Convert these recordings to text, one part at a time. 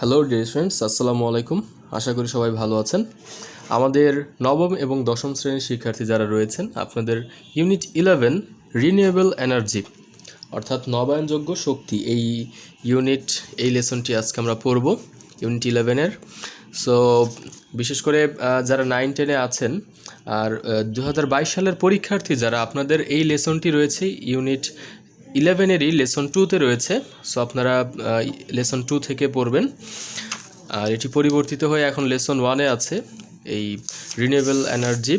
Hello dear friends, আসসালামু আলাইকুম। আশা করি সবাই ভালো আছেন। আমাদের নবম এবং দশম শ্রেণীর শিক্ষার্থী যারা রয়েছেন, আপনাদের ইউনিট 11 রিনিউয়েবল এনার্জি অর্থাৎ নবায়নযোগ্য শক্তি এই লেসনটি আজকে আমরা পড়ব ইউনিট 11-এর। সো বিশেষ করে যারা 9-10-এ আছেন আর 2022 সালের পরীক্ষার্থী যারা, আপনাদের এই লেসনটি রয়েছে ইউনিট 11-এরই লেসন 2-তে রয়েছে। সো আপনারা লেসন 2 থেকে পড়বেন, আর এটি পরিবর্তিত হয়ে এখন লেসন 1-এ আছে, এই renewable energy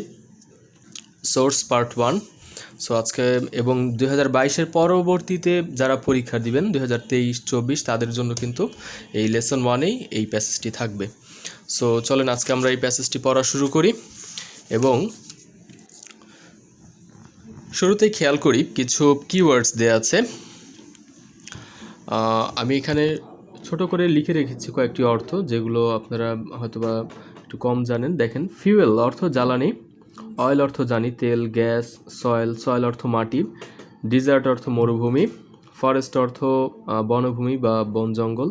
source part 1। So আজকে এবং 2022-এর পরবর্তীতে যারা পরীক্ষা দিবেন 2023-24 তাদের জন্য কিন্তু এই লেসন 1-এই এই প্যাসেজটি থাকবে। সো চলেন আজকে আমরা এই প্যাসেজটি পড়া শুরু করি এবং শুরুতেই খেয়াল করি কিছু কিওয়ার্ডস দেয়া আছে। আমি এখানে ছোট করে লিখে রেখেছি কয়েকটি অর্থ, যেগুলো আপনারা হয়তোবা একটু কম জানেন। দেখেন, ফিউয়েল অর্থ জ্বালানি, অয়েল অর্থ জানি তেল, গ্যাস, সয়েল অর্থ মাটি, ডিজার্ট অর্থ মরুভূমি, ফরেস্ট অর্থ বনভূমি বা বন জঙ্গল,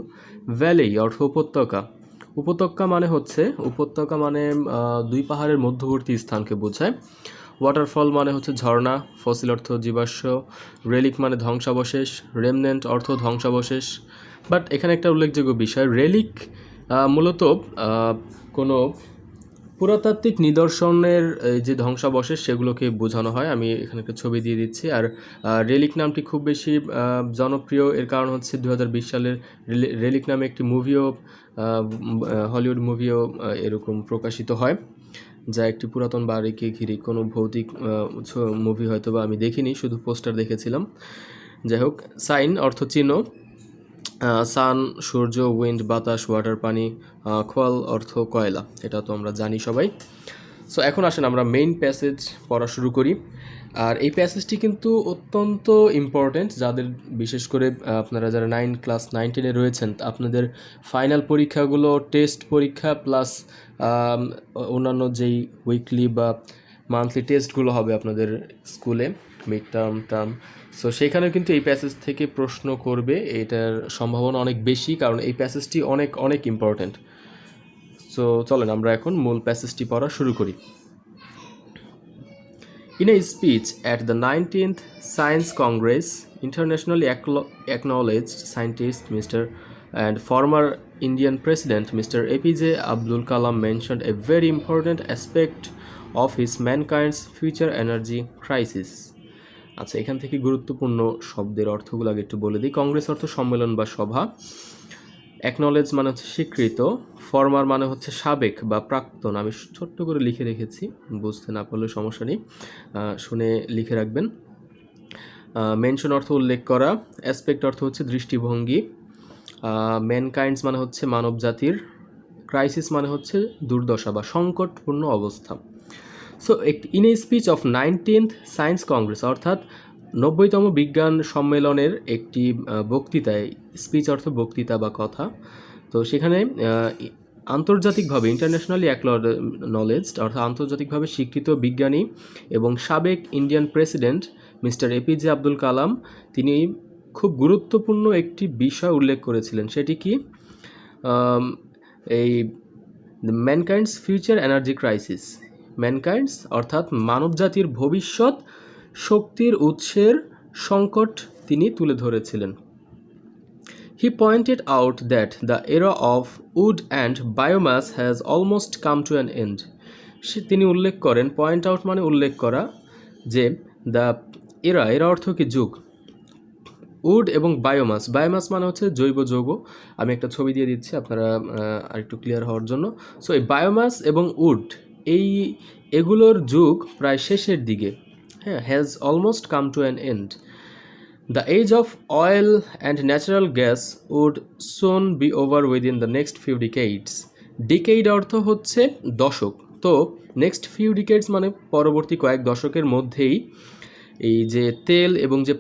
ভ্যালি অর্থ উপত্যকা মানে দুই পাহাড়ের মধ্যবর্তী স্থানকে বোঝায়। ওয়াটারফল মানে হচ্ছে ঝর্ণা, ফসিল অর্থ জীবাশ্ম, রেলিক মানে ধ্বংসাবশেষ, রেমনেন্ট অর্থ ধ্বংসাবশেষ। বাট এখানে একটা উল্লেখযোগ্য বিষয়, রেলিক মূলত কোনো পুরাতাত্ত্বিক নিদর্শনের যে ধ্বংসাবশেষ সেগুলোকে বোঝানো হয়। আমি এখানে একটা ছবি দিয়ে দিচ্ছি। আর রেলিক নামটি খুব বেশি জনপ্রিয়, এর কারণ হচ্ছে 2020 সালের রেলিক নামে একটি মুভিও, হলিউড মুভিও এরকম প্রকাশিত হয়, যা একটি পুরাতন বাড়িকে ঘিরে। কোনো ভৌতিক মুভি হয়তো বা আমি দেখিনি, শুধু পোস্টার দেখেছিলাম। যাই হোক, সাইন অর্থ চিহ্ন, সান সূর্য, উইন্ড বাতাস, ওয়াটার পানি, খোয়াল অর্থ কয়লা। এটা তো আমরা জানি সবাই। সো এখন আসেন আমরা মেইন প্যাসেজ পড়া শুরু করি। আর এই প্যাসেজটি কিন্তু অত্যন্ত ইম্পর্ট্যান্ট, যাদের বিশেষ করে আপনারা যারা ক্লাস 9-10-এ রয়েছেন, আপনাদের ফাইনাল পরীক্ষাগুলো, টেস্ট পরীক্ষা প্লাস অন্যান্য যেই উইকলি বা মান্থলি টেস্টগুলো হবে আপনাদের স্কুলে, মিড টার্ম। সো সেখানেও কিন্তু এই প্যাসেজ থেকে প্রশ্ন করবে, এটার সম্ভাবনা অনেক বেশি, কারণ এই প্যাসেজটি অনেক অনেক ইম্পর্ট্যান্ট। সো চলেন আমরা এখন মূল প্যাসেজটি পড়া শুরু করি। In a speech at the 19th Science Congress, internationally acknowledged scientist Mr. and former Indian President Mr. APJ Abdul Kalam mentioned a very important aspect of his mankind's future energy crisis. আচ্ছা, এখান থেকে গুরুত্বপূর্ণ শব্দের অর্থগুলো আগে একটু বলে দিই। কংগ্রেস অর্থ সম্মেলন বা সভা, অ্যাকনলেজ মানে হচ্ছে স্বীকৃত, ফরমার মানে হচ্ছে সাবেক বা প্রাক্তন। আমি ছোট্ট করে লিখে রেখেছি, বুঝতে না পারলে সমস্যা নেই, শুনে লিখে রাখবেন। মেনশন অর্থ উল্লেখ করা, অ্যাসপেক্ট অর্থ হচ্ছে দৃষ্টিভঙ্গি, ম্যানকাইন্ডস মানে হচ্ছে মানব জাতির, ক্রাইসিস মানে হচ্ছে দুর্দশা বা সংকটপূর্ণ অবস্থা। So in a speech of 19th science Congress অর্থাৎ 90তম বিজ্ঞান সম্মেলনের একটি বক্তৃতায়, স্পিচ অর্থ বক্তৃতা বা কথা, তো সেখানে আন্তর্জাতিকভাবে ইন্টারন্যাশনালি অ্যাকনলেজড অর্থাৎ আন্তর্জাতিকভাবে স্বীকৃত বিজ্ঞানী এবং সাবেক Indian president mister APJ Abdul Kalam, তিনি খুব গুরুত্বপূর্ণ একটি বিষয় উল্লেখ করেছিলেন। সেটি কি? এই ম্যানকাইন্ডস ফিউচার এনার্জি ক্রাইসিস। ম্যানকাইন্ডস অর্থাৎ মানবজাতির ভবিষ্যৎ শক্তির উৎসের সংকট তিনি তুলে ধরেছিলেন। He pointed out that the era of wood and biomass has almost come to an end. তিনি উল্লেখ করেন, পয়েন্ট আউট মানে উল্লেখ করা, যে দ্য এরা অর্থ কি? যুগ। উড এবং বায়োমাস মানে হচ্ছে জৈব যৌগ। আমি একটা ছবি দিয়ে দিচ্ছি আপনারা আরেকটু ক্লিয়ার হওয়ার জন্য। সো এই বায়োমাস এবং উড এগুলোর যুগ প্রায় শেষের দিকে, হ্যাঁ, has almost come to an end. The age of oil and natural gas would soon be over within the next few decades. Decade অর্থ হচ্ছে দশক। তো নেক্সট ফিউ ডিকেডস মানে পরবর্তী কয়েক দশকের মধ্যেই এই যে তেল এবং যে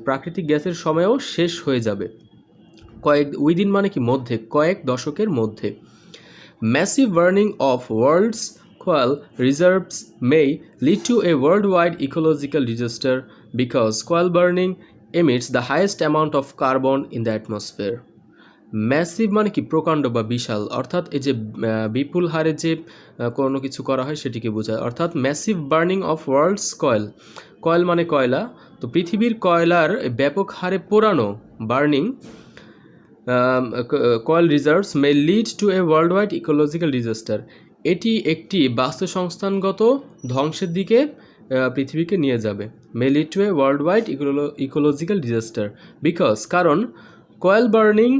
প্রাকৃতিক গ্যাসের সময়ও শেষ হয়ে যাবে। উইদিন মানে কি? মধ্যে, কয়েক দশকের মধ্যে। Massive burning of world's coal reserves may lead to a worldwide ecological disaster because coal burning emits the highest amount of carbon in the atmosphere. Massive মানে কি প্রকাণ্ড বা বিশাল, অর্থাৎ এই যে বিপুল হারে যে কোনো কিছু করা হয় সেটিকে বোঝায়। অর্থাৎ massive burning of world's coal, coal মানে কয়লা, তো পৃথিবীর কয়লার ব্যাপক হারে পোড়ানো burning coal reserves may lead to a world wide ecological disaster, এটি একটি বাস্তুসংস্থানগত ধ্বংসের দিকে পৃথিবীকে নিয়ে যাবে। May lead to a world wide ecological disaster because, কারণ coal burning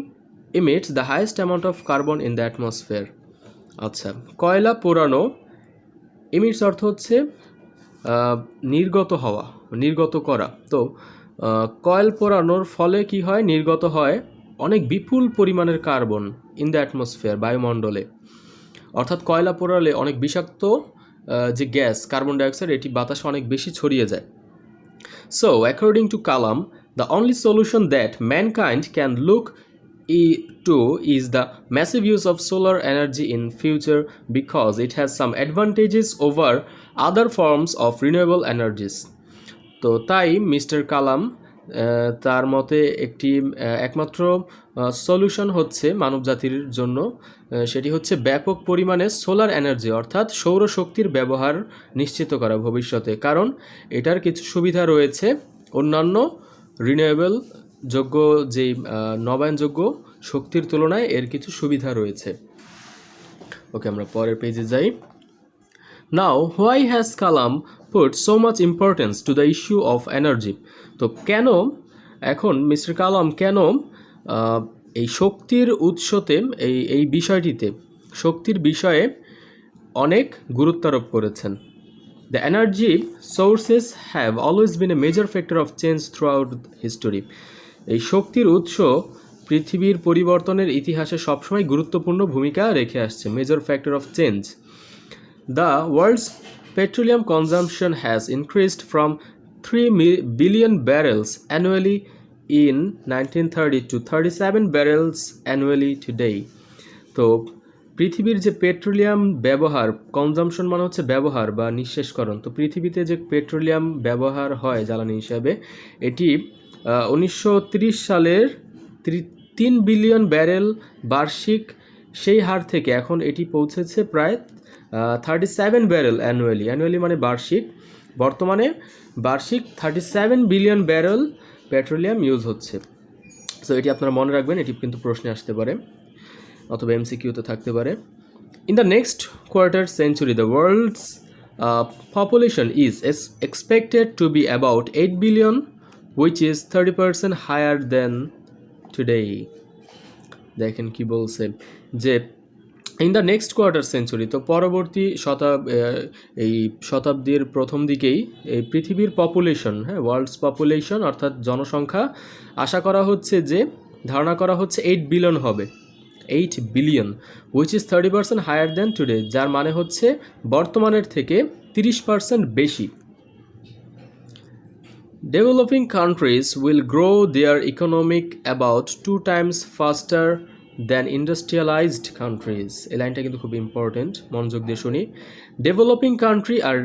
emits the highest amount of carbon in the atmosphere. আচ্ছা, কয়লা পোড়ানো, emits অর্থ হচ্ছে নির্গত হওয়া, নির্গত করা। তো কয়েল পোড়ানোর ফলে কি হয়, নির্গত হয় অনেক বিপুল পরিমাণের কার্বন ইন দ্য অ্যাটমসফিয়ার, বায়ুমণ্ডলে। অর্থাৎ কয়লা পোড়ালে অনেক বিষাক্ত যে গ্যাস কার্বন ডাইঅক্সাইড, এটি বাতাসে অনেক বেশি ছড়িয়ে যায়। So according to Kalam, the only solution that mankind can look to is the massive use of solar energy in future because it has some advantages over other forms of renewable energies. তো তাই mister কালাম তার মতে একটি একমাত্র solution হচ্ছে মানবজাতির জন্য, সেটি হচ্ছে ব্যাপক পরিমাণে সোলার এনার্জি অর্থাৎ সৌরশক্তির ব্যবহার নিশ্চিত করা ভবিষ্যতে, কারণ এটার কিছু সুবিধা রয়েছে অন্যান্য রিনিউয়েবল যোগ্য যেই নবায়নযোগ্য শক্তির তুলনায় এর কিছু সুবিধা রয়েছে। ওকে, আমরা পরের পেজে যাই। Now why has Kalam put so much importance to the issue of energy, তো কেন এখন মিস্টার কালাম কেন এই শক্তির উৎসতে এই বিষয়টিতে শক্তির বিষয়ে অনেক গুরুত্বারোপ করেছেন। The energy sources have always been a major factor of change throughout history. এই শক্তির উৎস পৃথিবীর পরিবর্তনের ইতিহাসে সবসময় গুরুত্বপূর্ণ ভূমিকা রেখে আসছে, major factor of change. The world's petroleum consumption has increased from 3 billion barrels annually in 1930 to 37 barrels annually today. তো পৃথিবীর যে পেট্রোলিয়াম ব্যবহার, কনজাম্পশন মানে হচ্ছে ব্যবহার বা নিঃশেষকরণ, তো পৃথিবীতে যে পেট্রোলিয়াম ব্যবহার হয় জ্বালানি হিসাবে, এটি 1930 সালের 3 বিলিয়ন ব্যারেল বার্ষিক, সেই হার থেকে এখন এটি পৌঁছেছে প্রায় 37 ব্যারেল অ্যানুয়ালি, অ্যানুয়ালি মানে বার্ষিক, বর্তমানে বার্ষিক 37 বিলিয়ন ব্যারেল পেট্রোলিয়াম ইউজ হচ্ছে। সো এটি আপনারা মনে রাখবেন, এটি কিন্তু প্রশ্নে আসতে পারে অথবা এমসিকিউতে থাকতে পারে। In the next quarter century the world's population is expected to be about 8 billion which is 30% higher than today. দেখেন কি বলছে যে in the next quarter century, তো পরবর্তী এই শতাব্দীর প্রথম দিকেই এই পৃথিবীর পপুলেশন, হ্যাঁ, ওয়ার্ল্ডস পপুলেশন অর্থাৎ জনসংখ্যা আশা করা হচ্ছে যে, ধারণা করা হচ্ছে 8 বিলিয়ন হবে, 8 billion, which is 30% higher than today, যার মানে হচ্ছে বর্তমানের থেকে 30% বেশি। Developing countries will grow their economic about 2 times faster than industrialized countries. এই লাইনটা কিন্তু খুব ইম্পর্টেন্ট, মনোযোগ দিয়ে শুনি। ডেভেলপিং কান্ট্রি আর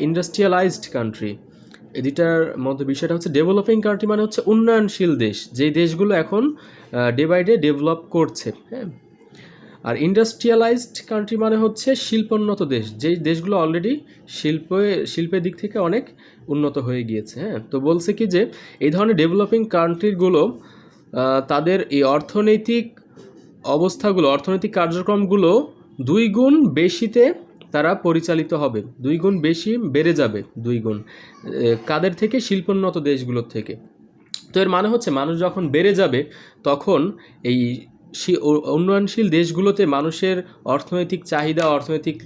ইন্ডাস্ট্রিয়ালাইজড কান্ট্রি, এই দুটার মধ্যে বিষয়টা হচ্ছে ডেভেলপিং কান্ট্রি মানে হচ্ছে উন্নয়নশীল দেশ, যেই দেশগুলো এখন ডে বাই ডে ডেভেলপ করছে, হ্যাঁ, আর ইন্ডাস্ট্রিয়ালাইজড কান্ট্রি মানে হচ্ছে শিল্পোন্নত দেশ, যেই দেশগুলো অলরেডি শিল্পের দিক থেকে অনেক উন্নত হয়ে গিয়েছে, হ্যাঁ। তো বলছে কি যে এই ধরনের ডেভেলপিং কান্ট্রিগুলো তাদের এই অর্থনৈতিক অবস্থাগুলো, অর্থনৈতিক কার্যক্রমগুলো 2 গুণ বেশিতে তারা পরিচালিত হবে, 2 গুণ বেশি বেড়ে যাবে, 2 গুণ, কাদের থেকে? শিল্পোন্নত দেশগুলোর থেকে। তো এর মানে হচ্ছে মানুষ যখন বেড়ে যাবে তখন এই উন্নয়নশীল দেশগুলোতে মানুষের অর্থনৈতিক চাহিদা, অর্থনৈতিক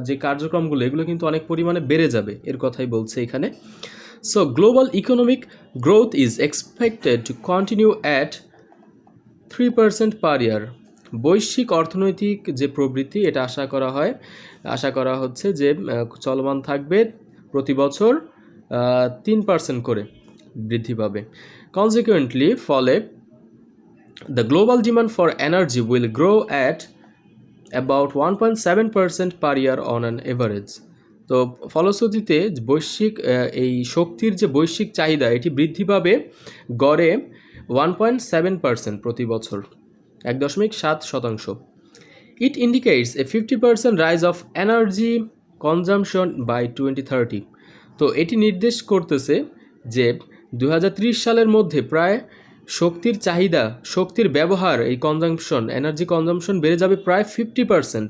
যে কার্যক্রমগুলো, এগুলো কিন্তু অনেক পরিমাণে বেড়ে যাবে, এর কথাই বলছে এখানে। So global economic growth is expected to continue at 3% পার ইয়ার। বৈশ্বিক অর্থনৈতিক যে প্রবৃদ্ধি, এটা আশা করা হচ্ছে যে চলমান থাকবে, প্রতি বছর 3% করে বৃদ্ধি পাবে। কনসিকুয়েন্টলি, ফলে the global demand for energy will grow at about 1.7% per year on an average. তো ফলশ্রুতিতে বৈশ্বিক এই শক্তির যে বৈশ্বিক চাহিদা এটি বৃদ্ধি পাবে গড়ে 1.7% প্রতি বছর, 1.7%। It indicates a 50% rise of energy consumption by 2030। তো এটি নির্দেশ করতেছে যে 2030 সালের মধ্যে প্রায় শক্তির চাহিদা, শক্তির ব্যবহার, এই কনজাম্পশন, এনার্জি কনজাম্পশন বেড়ে যাবে প্রায় 50%।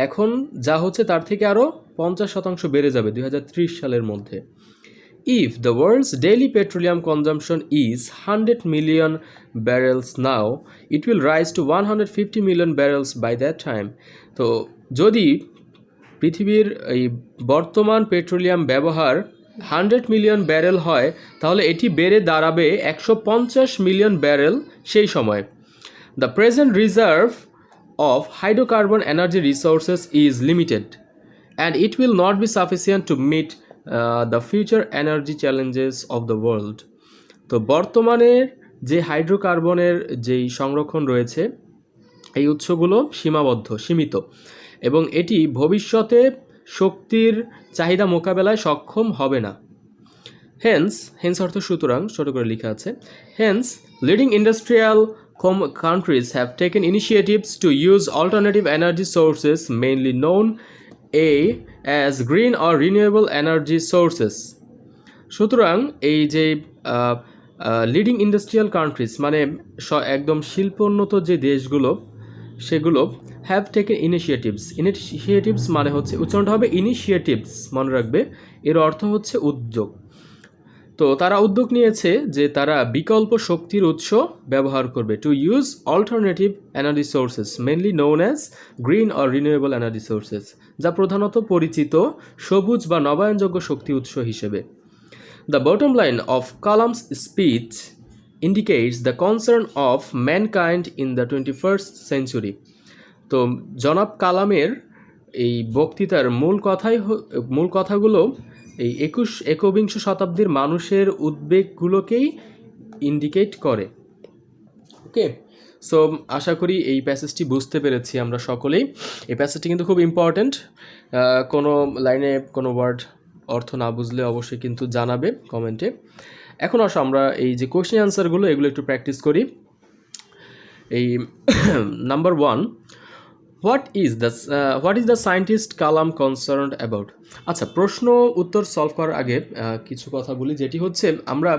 এখন যা হচ্ছে তার থেকে আরও 50% বেড়ে যাবে 2030 সালের মধ্যে। If the world's daily petroleum consumption is 100 million barrels now, it will rise to 150 million barrels by that time। তো যদি পৃথিবীর এই বর্তমান পেট্রোলিয়াম ব্যবহার 100 মিলিয়ন ব্যারেল হয় তাহলে এটি বেড়ে দাঁড়াবে 150 মিলিয়ন ব্যারেল সেই সময়। The present reserve of hydrocarbon energy resources is limited and it will not be sufficient to meet the future energy challenges of the world। তো বর্তমানের যে হাইড্রোকার্বনের যেই সংরক্ষণ রয়েছে এই উৎসগুলো সীমিত এবং এটি ভবিষ্যতে শক্তির চাহিদা মোকাবেলায় সক্ষম হবে না। হেন্স অর্থ সুতরাং, ছোট করে লেখা আছে। Hence leading industrial countries have taken initiatives to use alternative energy sources mainly known as green or renewable energy sources। সুতরাং এই যে লিডিং ইন্ডাস্ট্রিয়াল কান্ট্রিজ মানে একদম শিল্পোন্নত যে দেশগুলো সেগুলো হ্যাভ টেকেন ইনিশিয়েটিভস মানে হচ্ছে উচ্চারণটা হবে ইনিশিয়েটিভস, মনে রাখবে, এর অর্থ হচ্ছে উদ্যোগ। তো তারা উদ্যোগ নিয়েছে যে তারা বিকল্প শক্তির উৎস ব্যবহার করবে, to use alternative energy sources mainly known as green or renewable energy sources, যা প্রধানত পরিচিত সবুজ বা নবায়নযোগ্য শক্তি উৎস হিসেবে। The bottom line of Kalam's speech indicates the concern of mankind in the 21st century। তো জনাব কালামের এই বক্তৃতার মূল কথাগুলো এই একবিংশ শতাব্দীর মানুষের উদ্বেগগুলোকেই ইন্ডিকেট করে। ওকে, সো আশা করি এই প্যাসেজটি বুঝতে পেরেছি আমরা সকলেই। এই প্যাসেজটি কিন্তু খুব ইম্পর্ট্যান্ট, কোনো লাইনে কোনো ওয়ার্ড অর্থ না বুঝলে অবশ্যই কিন্তু জানাবে কমেন্টে। এখন আসো আমরা এই যে কোয়েশ্চেন অ্যান্সারগুলো এগুলো একটু প্র্যাকটিস করি। এই number 1, what is the scientist Kalam concerned about. আচ্ছা, প্রশ্ন উত্তর সলভ করার আগে কিছু কথা বলি, যেটি হচ্ছে আমরা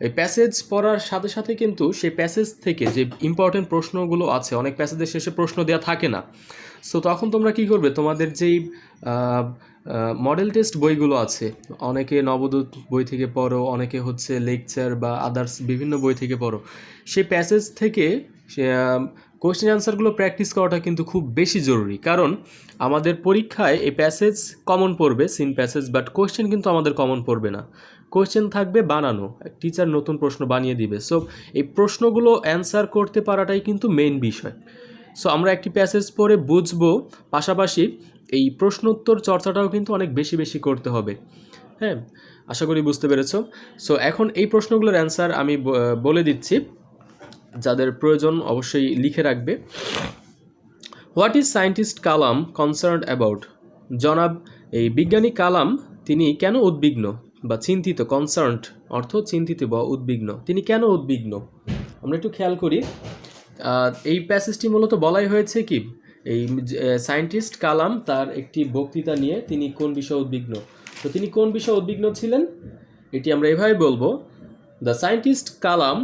এই প্যাসেজ পড়ার সাথে সাথে কিন্তু সেই প্যাসেজ থেকে যে ইম্পর্টেন্ট প্রশ্নগুলো আছে, অনেক প্যাসেজের শেষে প্রশ্ন দেওয়া থাকে না। সো তখন তোমরা কি করবে, তোমাদের যেই মডেল টেস্ট বইগুলো আছে, অনেকে নবদূত বই থেকে পড়ো, অনেকে হচ্ছে লেকচার বা আদার্স বিভিন্ন বই থেকে পড়ো, সেই প্যাসেজ থেকে কোয়েশ্চেন অ্যান্সারগুলো প্র্যাকটিস করাটা কিন্তু খুব বেশি জরুরি। কারণ আমাদের পরীক্ষায় এই প্যাসেজ কমন পড়বে, সিন প্যাসেজ, বাট কোয়েশ্চেন কিন্তু আমাদের কমন পড়বে না, কোয়েশ্চেন থাকবে বানানো, টিচার নতুন প্রশ্ন বানিয়ে দিবে। সো এই প্রশ্নগুলো অ্যান্সার করতে পারাটাই কিন্তু মেইন বিষয়। সো আমরা একটি প্যাসেজ পড়ে বুঝবো, পাশাপাশি এই প্রশ্নোত্তর চর্চাটাও কিন্তু অনেক বেশি করতে হবে। হ্যাঁ, আশা করি বুঝতে পেরেছো। সো এখন এই প্রশ্নগুলোর অ্যান্সার আমি বলে দিচ্ছি, যাদের প্রয়োজন অবশ্যই লিখে রাখবে। What is scientist Kalam concerned about. জনাব এই বিজ্ঞানী কালাম তিনি কেন উদ্বিগ্ন বা চিন্তিত, কনসার্নড অর্থ চিন্তিত বা উদ্বিগ্ন, তিনি কেন উদ্বিগ্ন। আমরা একটু খেয়াল করি, এই প্যাসেজটি মূলত বলাই হয়েছে কি, এই সায়েন্টিস্ট কালাম তার একটি বক্তৃতা নিয়ে তিনি কোন বিষয়ে উদ্বিগ্ন। তো তিনি কোন বিষয়ে উদ্বিগ্ন ছিলেন, এটি আমরা এভাবে বলবো, the scientist Kalam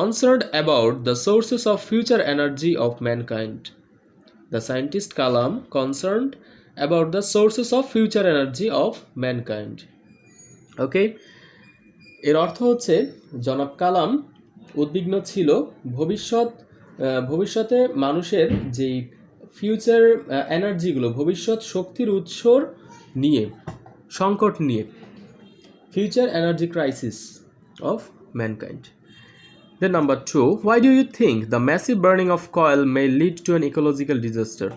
concerned about the sources of future energy of mankind। The scientist Kalam concerned about the sources of future energy of mankind। ওকে, এর অর্থ হচ্ছে জনাব কালাম উদ্বিগ্ন ছিল ভবিষ্যতে মানুষের যেই ফিউচার এনার্জিগুলো, ভবিষ্যৎ শক্তির উৎসর নিয়ে, সংকট নিয়ে, future energy crisis of mankind. Then number 2, why do you think the massive burning of coal may lead to an ecological disaster?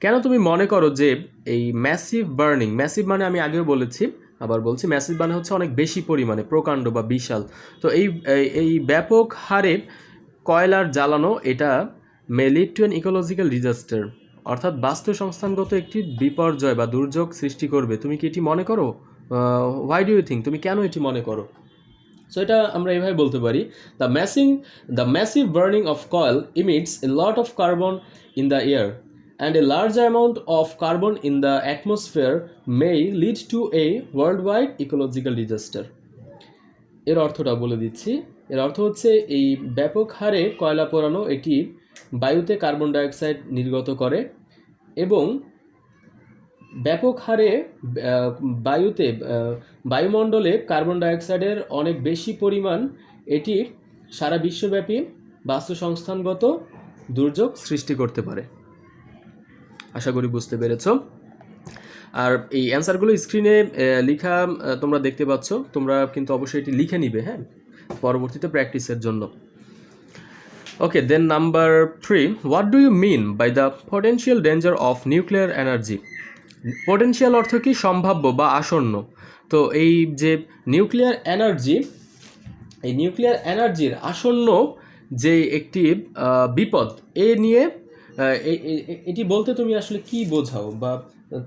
কেন তুমি মনে করো যে এই ম্যাসিভ বার্নিং, ম্যাসিভ মানে আমি আগেও বলেছি, আবার বলছি, ম্যাসিভ মানে হচ্ছে অনেক বেশি পরিমাণে, প্রকাণ্ড বা বিশাল। তো এই ব্যাপক হারে কয়লার জ্বালানো এটা মে lead to an ecological disaster, অর্থাৎ বাস্তুসংস্থানগত একটি বিপর্যয় বা দুর্যোগ সৃষ্টি করবে। তুমি কি এটি মনে করো? হোয়াই ডু ইউ থিঙ্ক, তুমি কেন এটি মনে করো? সো এটা আমরা এভাবে বলতে পারি, the massive burning of coil ইমিটস A lot of carbon in the air and a large amount of carbon in the atmosphere May lead to a world wide ecological disaster. এর অর্থটা বলে দিচ্ছি। এর অর্থ হচ্ছে এই ব্যাপক হারে কয়লা পোড়ানো এটি বায়ুতে কার্বন ডাইঅক্সাইড নির্গত করে এবং ব্যাপক হারে বায়ুমণ্ডলে কার্বন ডাইঅক্সাইডের অনেক বেশি পরিমাণ এটি সারা বিশ্বব্যাপী বাস্তুসংস্থানগত দুর্যোগ সৃষ্টি করতে পারে। আশা করি বুঝতে পেরেছ। আর এই অ্যান্সারগুলো স্ক্রিনে লেখা তোমরা দেখতে পাচ্ছ, তোমরা কিন্তু অবশ্যই এটি লিখে নিবে, হ্যাঁ, পরবর্তীতে প্র্যাকটিসের জন্য। Okay, then number 3, what do you mean by the potential danger of nuclear energy? Potential অর্থ কি? সম্ভাব্য বা আসন্ন। তো এই যে নিউক্লিয়ার এনার্জি, এই নিউক্লিয়ার এনার্জির আসন্ন যে একটি বিপদ, এ নিয়ে এটি বলতে তুমি আসলে কি বোঝাও বা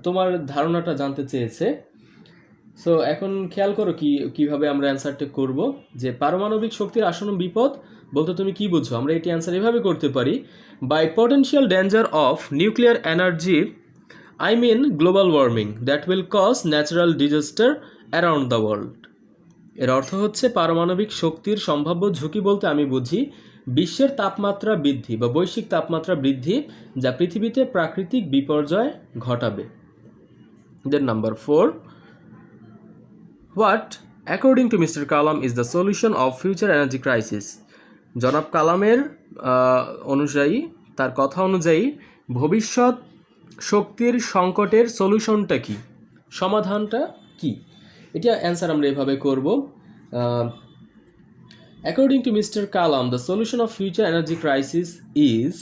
তোমার ধারণাটা জানতে চেয়েছে। সো এখন খেয়াল করো কিভাবে আমরা অ্যান্সারটা করব। যে পারমাণবিক শক্তির আসন্ন বিপদ বলতে তুমি কি বুঝো? আমরা এটি অ্যান্সার এভাবে করতে পারি, by potential danger of nuclear energy I mean global warming that will cause natural disaster around the world. এর অর্থ হচ্ছে পারমাণবিক শক্তির সম্ভাব্য ঝুঁকি বলতে আমি বুঝি বিশ্বের তাপমাত্রা বৃদ্ধি বা বৈশ্বিক তাপমাত্রা বৃদ্ধি যা পৃথিবীতে প্রাকৃতিক বিপর্যয় ঘটাবে। Then number 4, what according to Mr. Kalam is the solution of future energy crisis? জনাব কালামের অনুযায়ী, তার কথা অনুযায়ী ভবিষ্যৎ শক্তির সংকটের সলিউশনটা কি, সমাধানটা কি? এটা অ্যান্সার আমরা এভাবে করব, according to mister Kalam the solution of future energy crisis is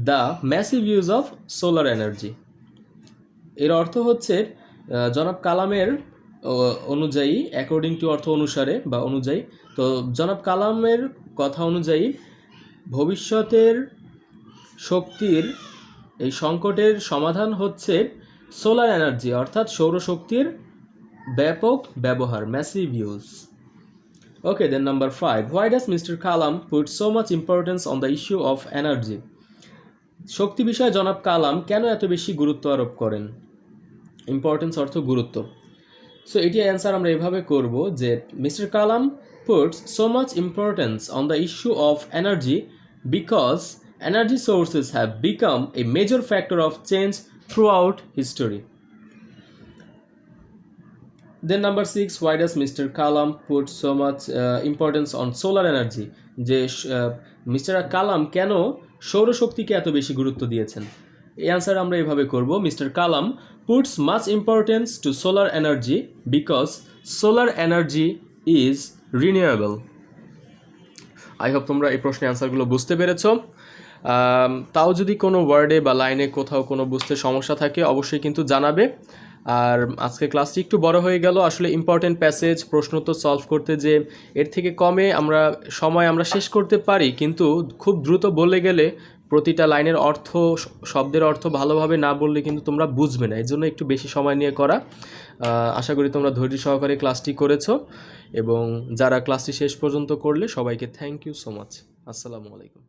the massive use of solar energy. এর অর্থ হচ্ছে জনাব কালামের অনুযায়ী, অ্যাকর্ডিং টু অর্থ অনুসারে বা অনুযায়ী, তো জনাব কালামের কথা অনুযায়ী ভবিষ্যতের শক্তির এই সংকটের সমাধান হচ্ছে সোলার এনার্জি অর্থাৎ সৌরশক্তির ব্যাপক ব্যবহার, massive use. Okay, then number 5, why does mister Kalam put so much importance on the issue of energy? শক্তি বিষয়ে জনাব কালাম কেন এত বেশি গুরুত্ব আরোপ করেন? ইম্পর্টেন্স অর্থ গুরুত্ব। সো এটি অ্যান্সার আমরা এভাবে করব যে mister Kalam puts so much importance on the issue of energy because energy sources have become a major factor of change throughout history. Then number 6, why does Mr. Kalam put so much importance on solar energy? যে mister কালাম কেন সৌরশক্তিকে এত বেশি গুরুত্ব দিয়েছেন? এই answer আমরা এভাবে করব, mister Kalam puts much importance to solar energy because solar energy is renewable. I hope তোমরা এই প্রশ্নের অ্যান্সারগুলো বুঝতে পেরেছো। তাও যদি কোনো ওয়ার্ডে বা লাইনে কোথাও কোনো বুঝতে সমস্যা থাকে অবশ্যই কিন্তু জানাবে। আর আজকে ক্লাসটি একটু বড় হয়ে গেল, আসলে ইম্পর্টেন্ট প্যাসেজ প্রশ্ন তো সলভ করতে যে এর থেকে কমে আমরা শেষ করতে পারি, কিন্তু খুব দ্রুত বলে গেলে প্রতিটা লাইনের অর্থ, শব্দের অর্থ ভালোভাবে না বললে কিন্তু তোমরা বুঝবে না, এই জন্য একটু বেশি সময় নিয়ে করা। আশা করি তোমরা ধৈর্য সহকারে ক্লাসটি করেছো এবং যারা ক্লাসটি শেষ পর্যন্ত করলে সবাইকে থ্যাংক ইউ সো মাচ। আসসালামু আলাইকুম।